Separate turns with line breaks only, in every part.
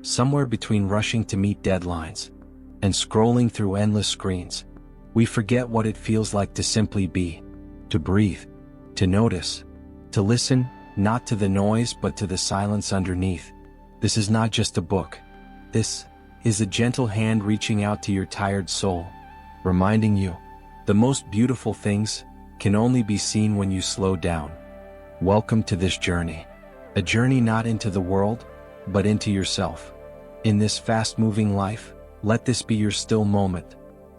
somewhere between rushing to meet deadlines and scrolling through endless screens. We forget what it feels like to simply be, to breathe, to notice, to listen, not to the noise but to the silence underneath. This is not just a book. This is a gentle hand reaching out to your tired soul, reminding you, the most beautiful things can only be seen when you slow down. Welcome to this journey. A journey not into the world, but into yourself. In this fast-moving life, let this be your still moment,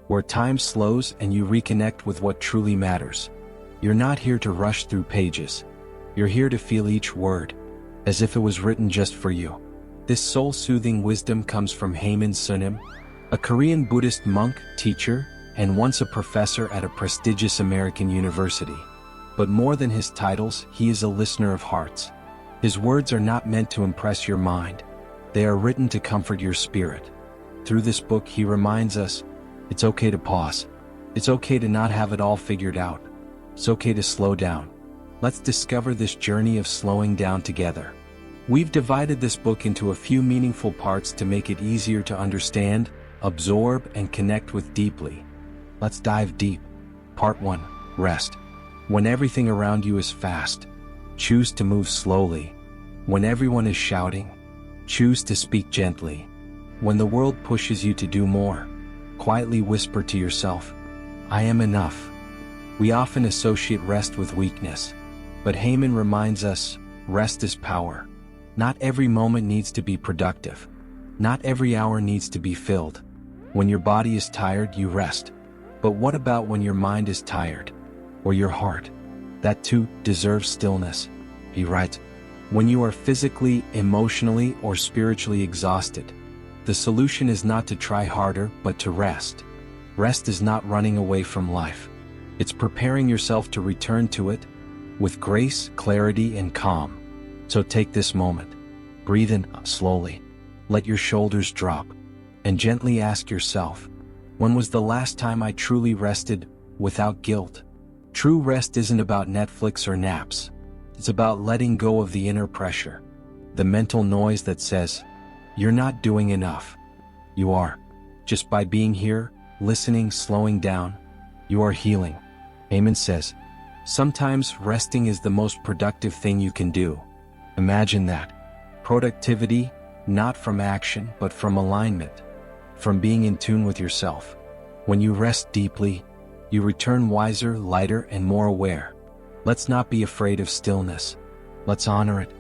where time slows and you reconnect with what truly matters. You're not here to rush through pages. You're here to feel each word, as if it was written just for you. This soul-soothing wisdom comes from Haemin Sunim, a Korean Buddhist monk, teacher, and once a professor at a prestigious American university. But more than his titles, he is a listener of hearts. His words are not meant to impress your mind. They are written to comfort your spirit. Through this book, he reminds us, it's okay to pause. It's okay to not have it all figured out. It's okay to slow down. Let's discover this journey of slowing down together. We've divided this book into a few meaningful parts to make it easier to understand, absorb, and connect with deeply. Let's dive deep. Part 1. Rest. When everything around you is fast, choose to move slowly. When everyone is shouting, choose to speak gently. When the world pushes you to do more, quietly whisper to yourself, I am enough. We often associate rest with weakness, but Haemin reminds us, rest is power. Not every moment needs to be productive. Not every hour needs to be filled. When your body is tired, you rest. But what about when your mind is tired? Or your heart? That too deserves stillness. He writes, when you are physically, emotionally, or spiritually exhausted, the solution is not to try harder, but to rest. Rest is not running away from life. It's preparing yourself to return to it with grace, clarity, and calm. So take this moment. Breathe in slowly. Let your shoulders drop. And gently ask yourself, when was the last time I truly rested without guilt? True rest isn't about Netflix or naps. It's about letting go of the inner pressure, the mental noise that says, you're not doing enough. You are. Just by being here, listening, slowing down, you are healing. Haemin says, sometimes resting is the most productive thing you can do. Imagine that. Productivity, not from action, but from alignment, from being in tune with yourself. When you rest deeply, you return wiser, lighter, and more aware. Let's not be afraid of stillness. Let's honor it.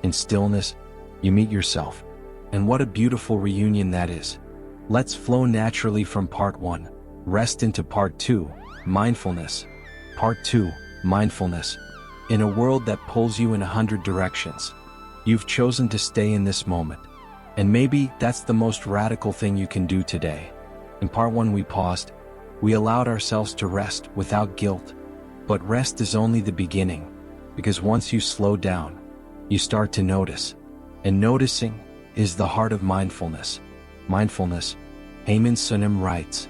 In stillness, you meet yourself. And what a beautiful reunion that is. Let's flow naturally from part 1, rest, into part 2, mindfulness. Part 2, mindfulness. In a world that pulls you in 100 directions, you've chosen to stay in this moment. And maybe that's the most radical thing you can do today. In part 1 we paused. We allowed ourselves to rest without guilt. But rest is only the beginning, because once you slow down, you start to notice. And noticing is the heart of mindfulness. Mindfulness, Haemin Sunim writes,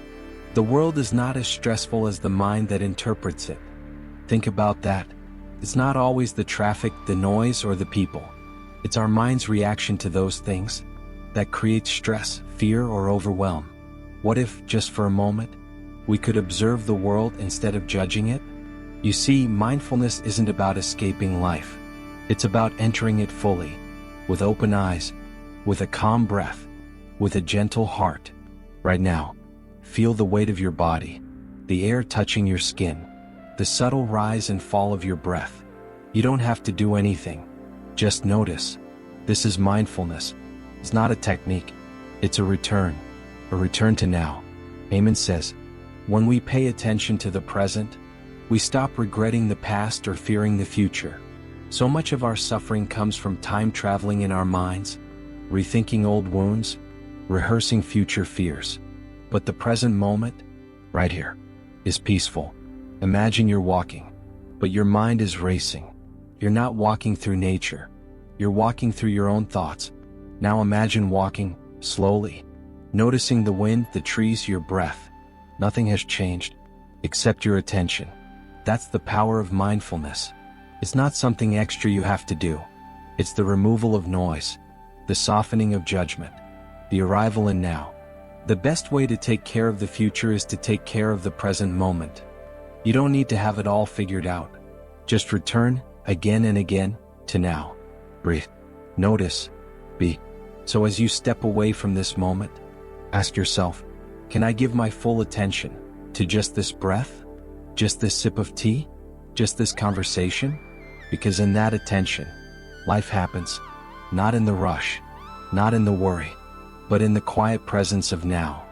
the world is not as stressful as the mind that interprets it. Think about that. It's not always the traffic, the noise, or the people. It's our mind's reaction to those things that creates stress, fear, or overwhelm. What if, just for a moment, we could observe the world instead of judging it? You see, mindfulness isn't about escaping life. It's about entering it fully, with open eyes, with a calm breath, with a gentle heart. Right now, feel the weight of your body, the air touching your skin, the subtle rise and fall of your breath. You don't have to do anything. Just notice. This is mindfulness. It's not a technique. It's a return to now. Haemin says, when we pay attention to the present, we stop regretting the past or fearing the future. So much of our suffering comes from time traveling in our minds, rethinking old wounds, rehearsing future fears. But the present moment, right here, is peaceful. Imagine you're walking, but your mind is racing. You're not walking through nature. You're walking through your own thoughts. Now imagine walking slowly, noticing the wind, the trees, your breath. Nothing has changed, except your attention. That's the power of mindfulness. It's not something extra you have to do. It's the removal of noise, the softening of judgment, the arrival and now. The best way to take care of the future is to take care of the present moment. You don't need to have it all figured out. Just return, again and again, to now. Breathe. Notice. Be. So as you step away from this moment, ask yourself, can I give my full attention to just this breath? Just this sip of tea? Just this conversation? Because in that attention, life happens. Not in the rush, not in the worry, but in the quiet presence of now.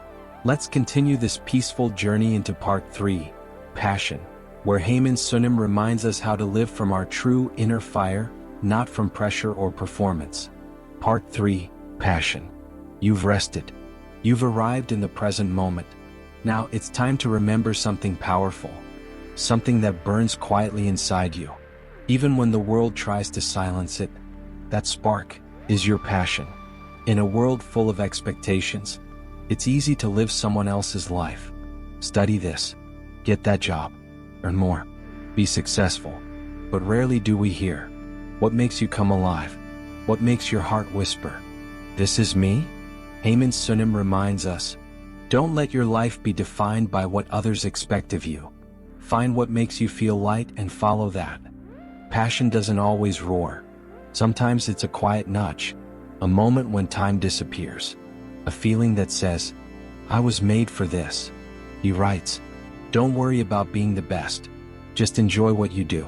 Let's continue this peaceful journey into part 3, Passion, where Haemin Sunim reminds us how to live from our true inner fire, not from pressure or performance. Part 3, Passion. You've rested. You've arrived in the present moment. Now it's time to remember something powerful. Something that burns quietly inside you. Even when the world tries to silence it, that spark is your passion. In a world full of expectations, it's easy to live someone else's life. Study this, get that job, earn more, be successful. But rarely do we hear, what makes you come alive? What makes your heart whisper, this is me? Haemin Sunim reminds us, don't let your life be defined by what others expect of you. Find what makes you feel light and follow that. Passion doesn't always roar. Sometimes it's a quiet nudge, a moment when time disappears, a feeling that says, I was made for this. He writes, don't worry about being the best, just enjoy what you do.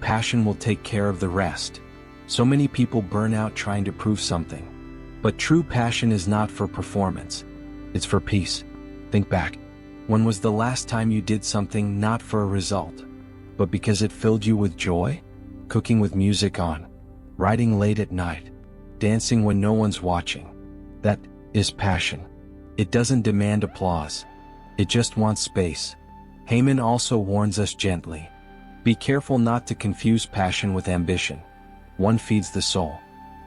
Passion will take care of the rest. So many people burn out trying to prove something. But true passion is not for performance, it's for peace. Think back. When was the last time you did something not for a result, but because it filled you with joy? Cooking with music on, writing late at night, dancing when no one's watching. That is passion. It doesn't demand applause. It just wants space. Haemin also warns us gently. Be careful not to confuse passion with ambition. One feeds the soul,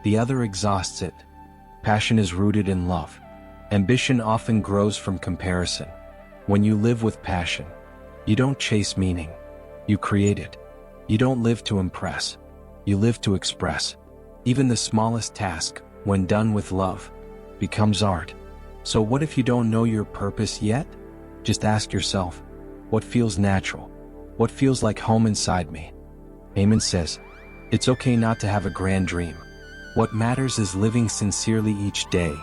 the other exhausts it. Passion is rooted in love. Ambition often grows from comparison. When you live with passion, you don't chase meaning. You create it. You don't live to impress. You live to express. Even the smallest task, when done with love, becomes art. So what if you don't know your purpose yet? Just ask yourself, what feels natural? What feels like home inside me? Haemin says, it's okay not to have a grand dream. What matters is living sincerely each day.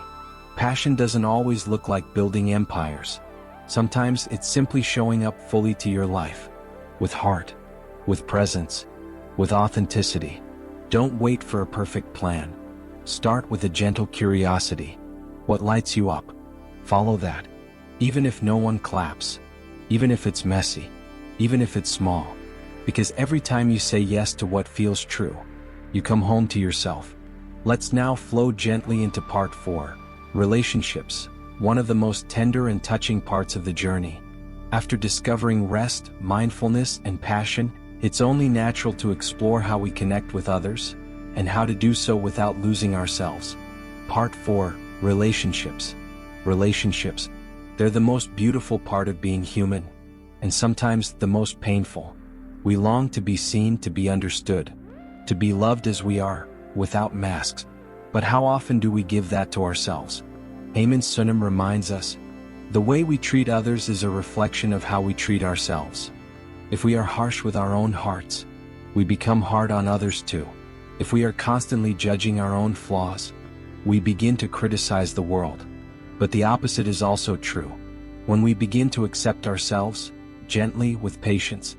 Passion doesn't always look like building empires. Sometimes it's simply showing up fully to your life. With heart, with presence, with authenticity. Don't wait for a perfect plan. Start with a gentle curiosity. What lights you up? Follow that. Even if no one claps. Even if it's messy. Even if it's small. Because every time you say yes to what feels true, you come home to yourself. Let's now flow gently into part 4, relationships, one of the most tender and touching parts of the journey. After discovering rest, mindfulness, and passion, it's only natural to explore how we connect with others, and how to do so without losing ourselves. Part 4, relationships. Relationships. They're the most beautiful part of being human, and sometimes the most painful. We long to be seen, to be understood, to be loved as we are, without masks. But how often do we give that to ourselves? Haemin Sunim reminds us, the way we treat others is a reflection of how we treat ourselves. If we are harsh with our own hearts, we become hard on others too. If we are constantly judging our own flaws, we begin to criticize the world. But the opposite is also true. When we begin to accept ourselves, gently, with patience,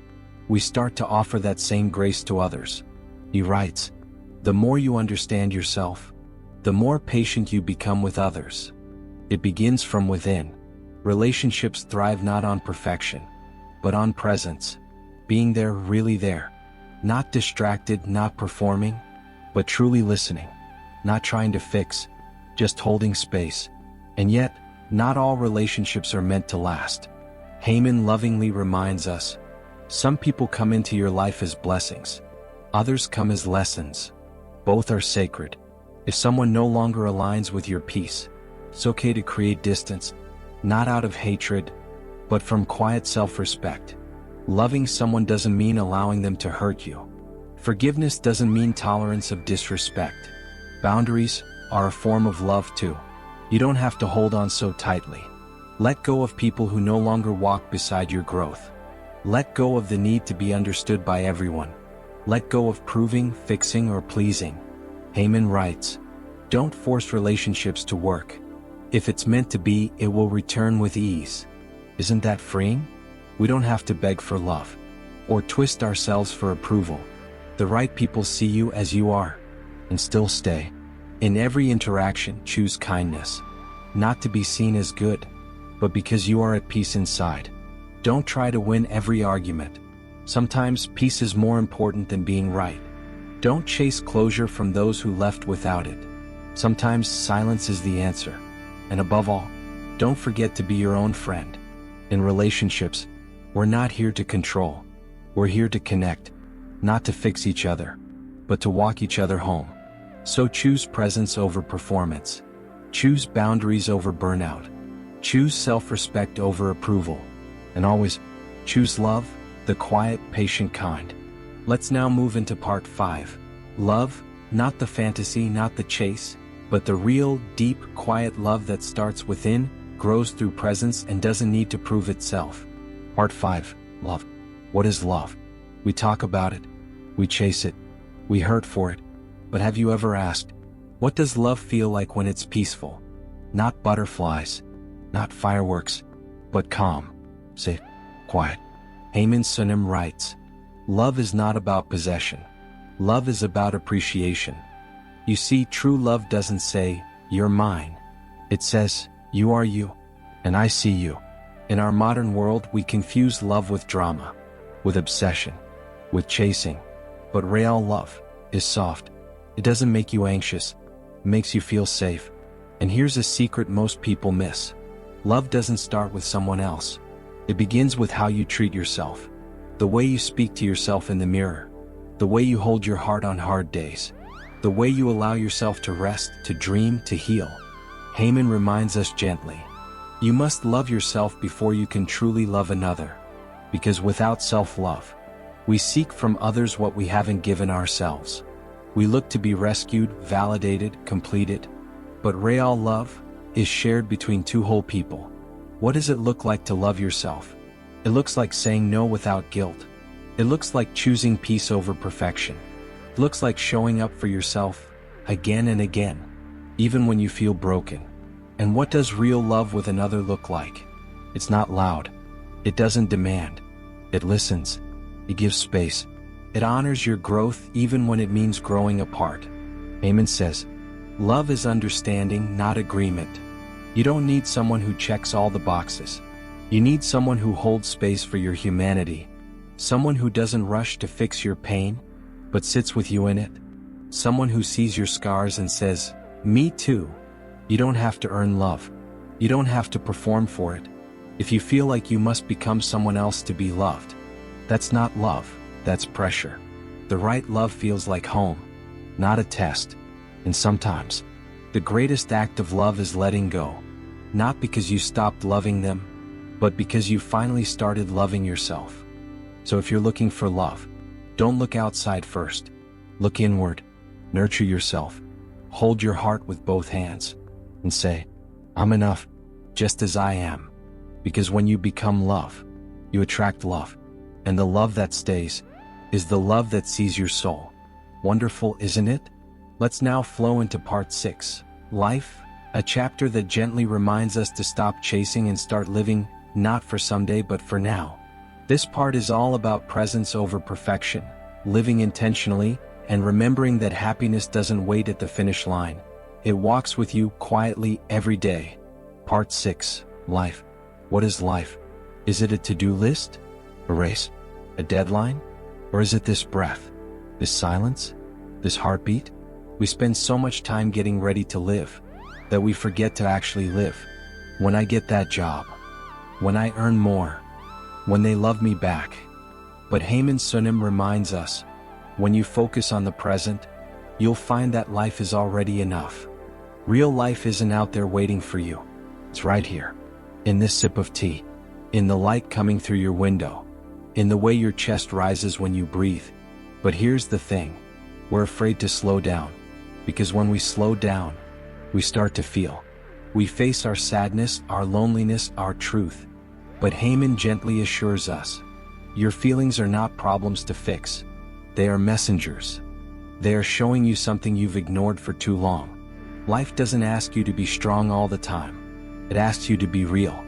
we start to offer that same grace to others. He writes, the more you understand yourself, the more patient you become with others. It begins from within. Relationships thrive not on perfection, but on presence. Being there, really there. Not distracted, not performing, but truly listening. Not trying to fix, just holding space. And yet, not all relationships are meant to last. Haemin lovingly reminds us, some people come into your life as blessings. Others come as lessons. Both are sacred. If someone no longer aligns with your peace, it's okay to create distance, not out of hatred, but from quiet self-respect. Loving someone doesn't mean allowing them to hurt you. Forgiveness doesn't mean tolerance of disrespect. Boundaries are a form of love too. You don't have to hold on so tightly. Let go of people who no longer walk beside your growth. Let go of the need to be understood by everyone. Let go of proving, fixing, or pleasing. Haemin writes, "Don't force relationships to work. If it's meant to be, it will return with ease." Isn't that freeing? We don't have to beg for love or twist ourselves for approval. The right people see you as you are and still stay. In every interaction, choose kindness, not to be seen as good, but because you are at peace inside. Don't try to win every argument. Sometimes peace is more important than being right. Don't chase closure from those who left without it. Sometimes silence is the answer. And above all, don't forget to be your own friend. In relationships, we're not here to control. We're here to connect, not to fix each other, but to walk each other home. So choose presence over performance. Choose boundaries over burnout. Choose self-respect over approval. And always, choose love, the quiet, patient kind. Let's now move into part 5. Love, not the fantasy, not the chase, but the real, deep, quiet love that starts within, grows through presence, and doesn't need to prove itself. Part 5. Love. What is love? We talk about it. We chase it. We hurt for it. But have you ever asked, what does love feel like when it's peaceful? Not butterflies, not fireworks, but calm, safe, quiet. Haemin Sunim writes, "Love is not about possession. Love is about appreciation." You see, true love doesn't say, "You're mine." It says, "You are you, and I see you." In our modern world, we confuse love with drama, with obsession, with chasing. But real love is soft. It doesn't make you anxious. It makes you feel safe. And here's a secret most people miss. Love doesn't start with someone else. It begins with how you treat yourself. The way you speak to yourself in the mirror. The way you hold your heart on hard days. The way you allow yourself to rest, to dream, to heal. Haemin reminds us gently, you must love yourself before you can truly love another. Because without self-love, we seek from others what we haven't given ourselves. We look to be rescued, validated, completed. But real love is shared between two whole people. What does it look like to love yourself? It looks like saying no without guilt. It looks like choosing peace over perfection. It looks like showing up for yourself again and again, even when you feel broken. And what does real love with another look like? It's not loud. It doesn't demand. It listens. It gives space. It honors your growth even when it means growing apart. Haemin says, love is understanding, not agreement. You don't need someone who checks all the boxes. You need someone who holds space for your humanity. Someone who doesn't rush to fix your pain, but sits with you in it. Someone who sees your scars and says, me too. You don't have to earn love. You don't have to perform for it. If you feel like you must become someone else to be loved, that's not love, that's pressure. The right love feels like home, not a test. And sometimes, the greatest act of love is letting go. Not because you stopped loving them, but because you finally started loving yourself. So if you're looking for love, don't look outside first. Look inward. Nurture yourself. Hold your heart with both hands. And say, I'm enough, just as I am. Because when you become love, you attract love. And the love that stays is the love that sees your soul. Wonderful, isn't it? Let's now flow into part 6. Life, a chapter that gently reminds us to stop chasing and start living, not for someday but for now. This part is all about presence over perfection, living intentionally, and remembering that happiness doesn't wait at the finish line. It walks with you quietly every day. Part 6. Life. What is life? Is it a to-do list? A race? A deadline? Or is it this breath? This silence? This heartbeat? We spend so much time getting ready to live that we forget to actually live. When I get that job. When I earn more. When they love me back. But Haemin Sunim reminds us, when you focus on the present, you'll find that life is already enough. Real life isn't out there waiting for you. It's right here. In this sip of tea. In the light coming through your window. In the way your chest rises when you breathe. But here's the thing. We're afraid to slow down. Because when we slow down, we start to feel. We face our sadness, our loneliness, our truth. But Haemin gently assures us, your feelings are not problems to fix. They are messengers. They are showing you something you've ignored for too long. Life doesn't ask you to be strong all the time. It asks you to be real,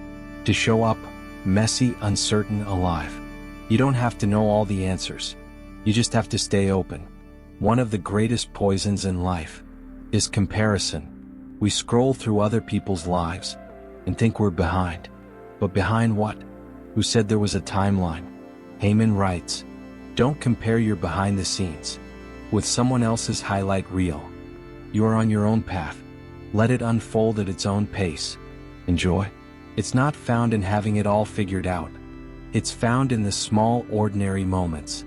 to show up, messy, uncertain, alive. You don't have to know all the answers. You just have to stay open. One of the greatest poisons in life is comparison. We scroll through other people's lives and think we're behind. But behind what? Who said there was a timeline? Haemin writes, don't compare your behind the scenes with someone else's highlight reel. You are on your own path. Let it unfold at its own pace. Enjoy. It's not found in having it all figured out. It's found in the small, ordinary moments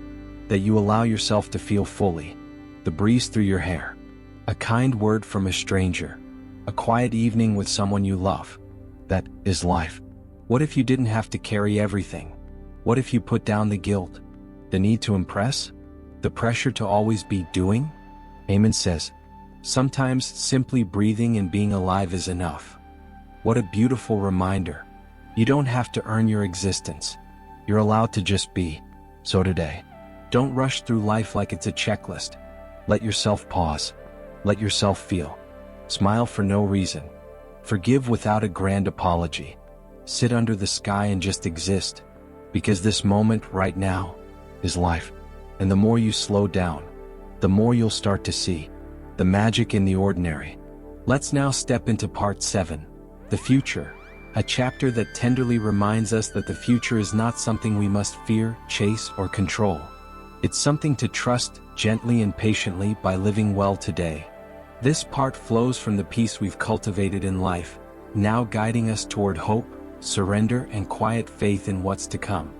that you allow yourself to feel fully. The breeze through your hair, a kind word from a stranger, a quiet evening with someone you love. That is life. What if you didn't have to carry everything? What if you put down the guilt, the need to impress, the pressure to always be doing? Haemin says, sometimes simply breathing and being alive is enough. What a beautiful reminder. You don't have to earn your existence. You're allowed to just be. So today, don't rush through life like it's a checklist. Let yourself pause. Let yourself feel. Smile for no reason. Forgive without a grand apology. Sit under the sky and just exist. Because this moment right now is life. And the more you slow down, the more you'll start to see the magic in the ordinary. Let's now step into part 7, the future. A chapter that tenderly reminds us that the future is not something we must fear, chase, or control. It's something to trust gently and patiently by living well today. This part flows from the peace we've cultivated in life, now guiding us toward hope, surrender, and quiet faith in what's to come.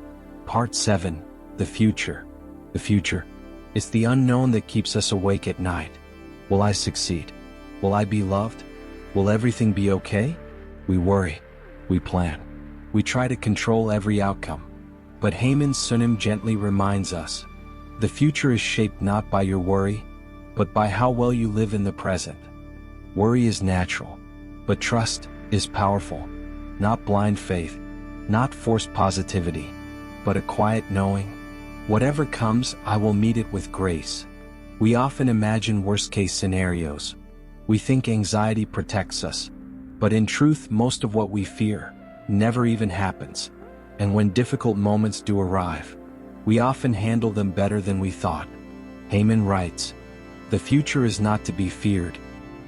Part 7, the future. The future. It's the unknown that keeps us awake at night. Will I succeed? Will I be loved? Will everything be okay? We worry. We plan. We try to control every outcome. But Haemin Sunim gently reminds us, the future is shaped not by your worry, but by how well you live in the present. Worry is natural, but trust is powerful. Not blind faith, not forced positivity, but a quiet knowing. Whatever comes, I will meet it with grace. We often imagine worst-case scenarios. We think anxiety protects us. But in truth, most of what we fear never even happens. And when difficult moments do arrive, we often handle them better than we thought. Haemin writes, the future is not to be feared,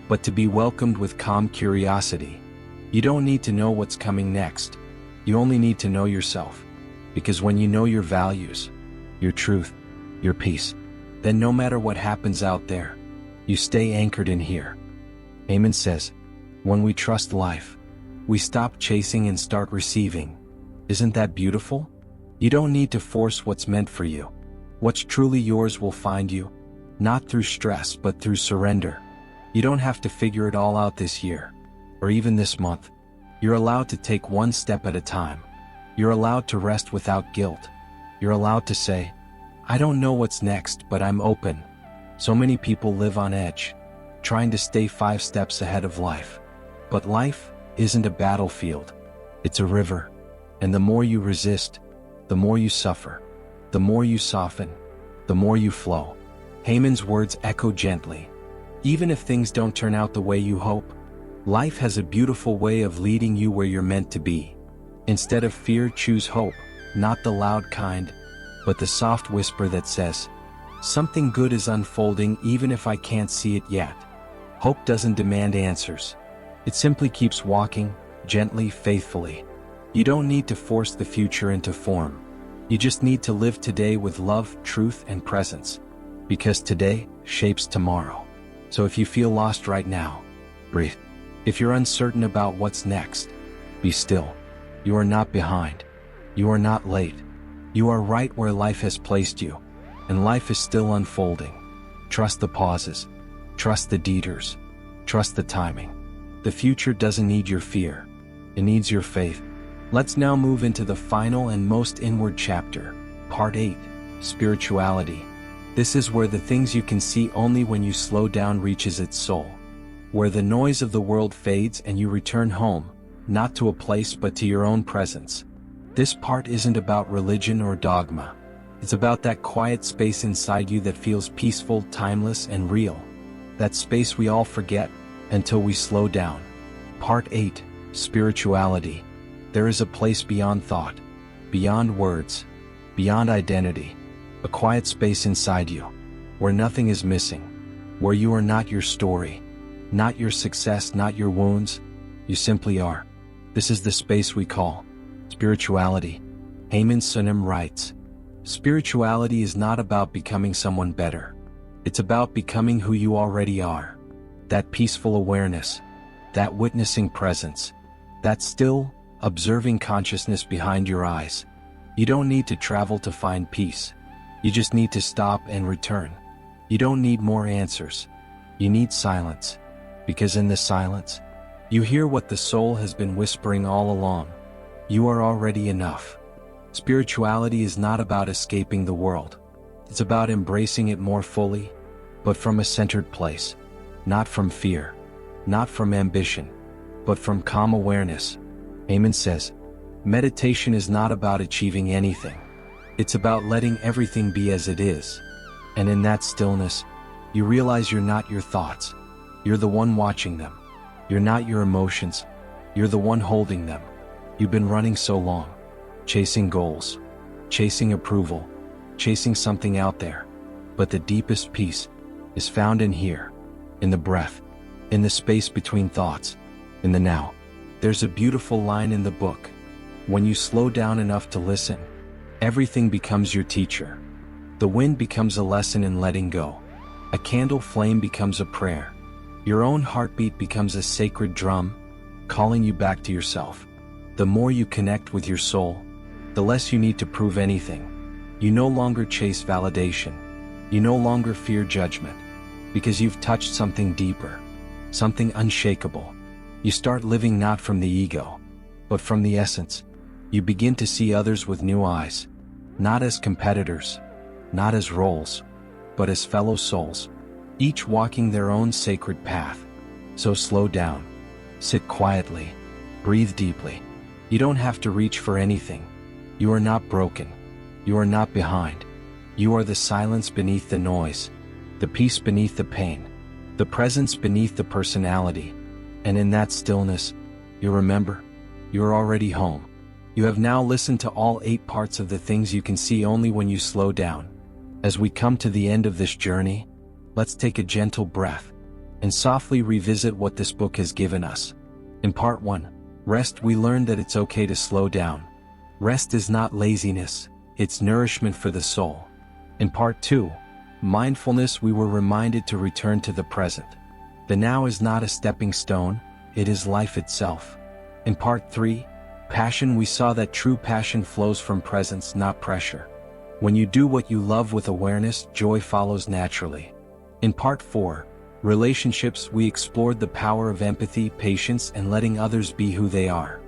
but to be welcomed with calm curiosity. You don't need to know what's coming next. You only need to know yourself. Because when you know your values, your truth, your peace, then no matter what happens out there, you stay anchored in here. Haemin says, when we trust life, we stop chasing and start receiving. Isn't that beautiful? You don't need to force what's meant for you. What's truly yours will find you, not through stress but through surrender. You don't have to figure it all out this year, or even this month. You're allowed to take one step at a time. You're allowed to rest without guilt. You're allowed to say, I don't know what's next, but I'm open. So many people live on edge, trying to stay 5 steps ahead of life. But life isn't a battlefield. It's a river. And the more you resist, the more you suffer. The more you soften, the more you flow. Haemin's words echo gently. Even if things don't turn out the way you hope, life has a beautiful way of leading you where you're meant to be. Instead of fear, choose hope, not the loud kind, but the soft whisper that says, something good is unfolding even if I can't see it yet. Hope doesn't demand answers. It simply keeps walking, gently, faithfully. You don't need to force the future into form. You just need to live today with love, truth, and presence. Because today shapes tomorrow. So if you feel lost right now, breathe. If you're uncertain about what's next, be still. You are not behind. You are not late. You are right where life has placed you. And life is still unfolding. Trust the pauses. Trust the detours. Trust the timing. The future doesn't need your fear. It needs your faith. Let's now move into the final and most inward chapter, Part 8, Spirituality. This is where the things you can see only when you slow down reaches its soul. where the noise of the world fades and you return home, not to a place but to your own presence. This part isn't about religion or dogma. It's about that quiet space inside you that feels peaceful, timeless, and real. That space we all forget until we slow down. Part 8. Spirituality. There is a place beyond thought, beyond words, beyond identity. A quiet space inside you, where nothing is missing, where you are not your story, not your success, not your wounds. You simply are. This is the space we call spirituality. Haemin Sunim writes, "Spirituality is not about becoming someone better. It's about becoming who you already are. That peaceful awareness, that witnessing presence, that still, observing consciousness behind your eyes. You don't need to travel to find peace. You just need to stop and return. You don't need more answers. You need silence. Because in the silence, you hear what the soul has been whispering all along. You are already enough." Spirituality is not about escaping the world. It's about embracing it more fully, but from a centered place. Not from fear, not from ambition, but from calm awareness. Haemin says, meditation is not about achieving anything. It's about letting everything be as it is. And in that stillness, you realize you're not your thoughts. You're the one watching them. You're not your emotions. You're the one holding them. You've been running so long, chasing goals, chasing approval, chasing something out there. But the deepest peace is found in here, in the breath, in the space between thoughts, in the now. There's a beautiful line in the book. When you slow down enough to listen, everything becomes your teacher. The wind becomes a lesson in letting go. A candle flame becomes a prayer. Your own heartbeat becomes a sacred drum, calling you back to yourself. The more you connect with your soul, the less you need to prove anything. You no longer chase validation. You no longer fear judgment, because you've touched something deeper, something unshakable. You start living not from the ego, but from the essence. You begin to see others with new eyes, not as competitors, not as roles, but as fellow souls, each walking their own sacred path. So slow down, sit quietly, breathe deeply. You don't have to reach for anything. You are not broken. You are not behind. You are the silence beneath the noise, the peace beneath the pain, the presence beneath the personality. And in that stillness, you remember, you're already home. You have now listened to all 8 parts of the things you can see only when you slow down. As we come to the end of this journey, let's take a gentle breath and softly revisit what this book has given us. In part 1, Rest, we learned that it's okay to slow down. Rest is not laziness, it's nourishment for the soul. In part 2, Mindfulness, we were reminded to return to the present. The now is not a stepping stone, it is life itself. In part 3, Passion, we saw that true passion flows from presence, not pressure. When you do what you love with awareness, joy follows naturally. In part 4, Relationships, we explored the power of empathy, patience, and letting others be who they are.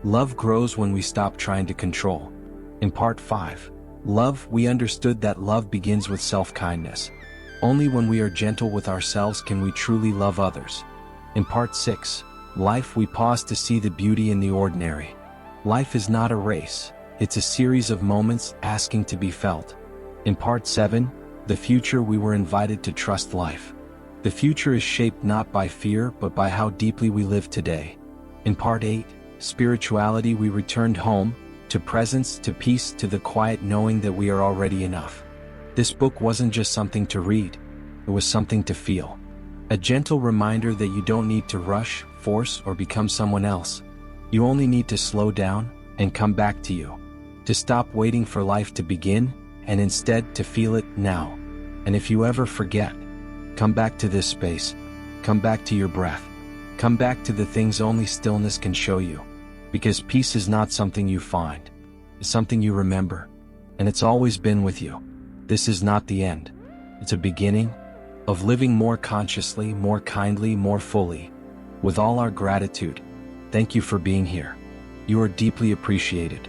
Love grows when we stop trying to control. In part 5, Love, we understood that love begins with self-kindness. Only when we are gentle with ourselves can we truly love others. In part 6, Life, we pause to see the beauty in the ordinary. Life is not a race, it's a series of moments asking to be felt. In part 7, The Future, we were invited to trust life. The future is shaped not by fear but by how deeply we live today. In part 8, Spirituality, we returned home, to presence, to peace, to the quiet knowing that we are already enough. This book wasn't just something to read, it was something to feel. A gentle reminder that you don't need to rush, force, or become someone else. You only need to slow down and come back to you. To stop waiting for life to begin, and instead to feel it now. And if you ever forget, come back to this space. Come back to your breath. Come back to the things only stillness can show you. Because peace is not something you find. It's something you remember. And it's always been with you. This is not the end. It's a beginning of living more consciously, more kindly, more fully. With all our gratitude, thank you for being here. You are deeply appreciated.